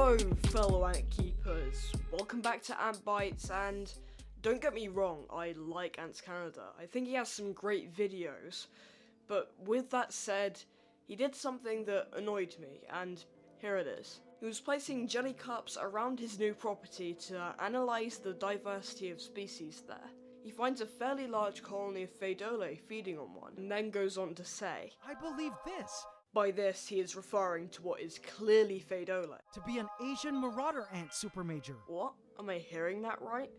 Hello fellow ant keepers, welcome back to Ant Bites, and don't get me wrong, I like AntsCanada. I think he has some great videos, but with that said, he did something that annoyed me, and here it is. He was placing jelly cups around his new property to analyse the diversity of species there. He finds a fairly large colony of Phaedolae feeding on one, and then goes on to say, I believe this by this he is referring to what is clearly Phaedolae. to be an Asian marauder ant supermajor. What? Am I hearing that right?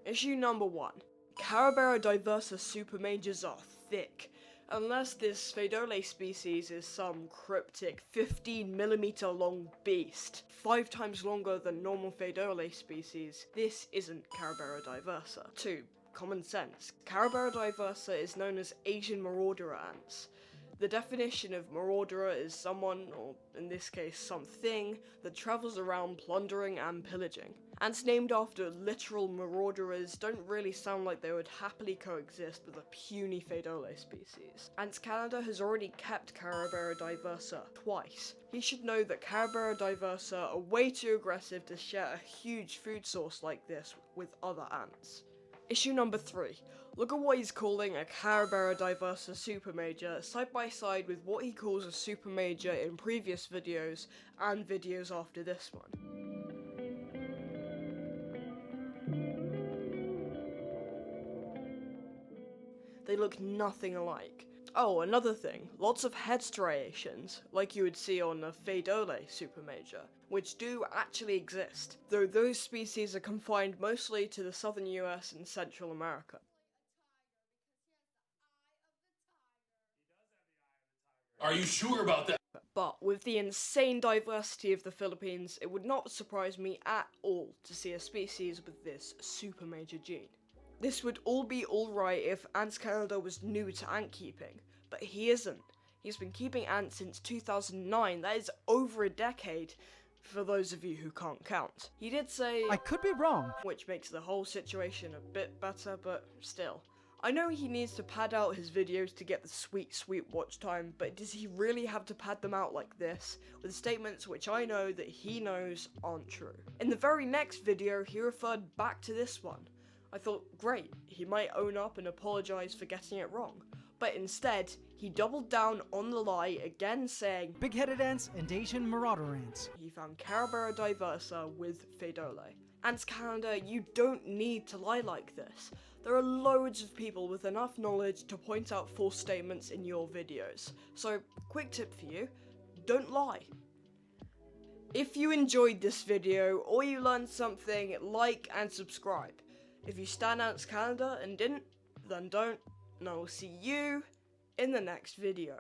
Issue number 1. Carabera diversa supermajors are thick. Unless this Phaedolae species is some cryptic 15mm long beast, 5 times longer than normal Phaedolae species, this isn't Carabera diversa. 2. Common sense. Carabera diversa is known as Asian marauder ants. The definition of marauder is someone, or in this case something, that travels around plundering and pillaging. Ants named after literal marauders don't really sound like they would happily coexist with a puny Phaedolae species. AntsCanada has already kept Carabera diversa twice. He should know that Carabera diversa are way too aggressive to share a huge food source like this with other ants. Issue number 3. Look at what he's calling a Carabera diversa supermajor side by side with what he calls a supermajor in previous videos and videos after this one. They look nothing alike. Oh, another thing, lots of head striations, like you would see on a Phaedolae supermajor, which do actually exist, though those species are confined mostly to the southern US and Central America. Are you sure about that? But with the insane diversity of the Philippines, it would not surprise me at all to see a species with this supermajor gene. This would all be alright if AntsCanada was new to ant keeping, but he isn't. He's been keeping ants since 2009, that is over a decade, for those of you who can't count. He did say, I could be wrong. which makes the whole situation a bit better, but still. I know he needs to pad out his videos to get the sweet watch time, but does he really have to pad them out like this, with statements which I know that he knows aren't true? In the very next video, he referred back to this one. I thought, great, he might own up and apologise for getting it wrong. But instead, he doubled down on the lie, again saying, Big-headed ants and Asian marauder ants. he found Carabera diversa with Phaedolae. AntsCanada, you don't need to lie like this. There are loads of people with enough knowledge to point out false statements in your videos. So, quick tip for you, don't lie. If you enjoyed this video, or you learned something, like and subscribe. If you stand AntsCanada and didn't, then don't, and I will see you in the next video.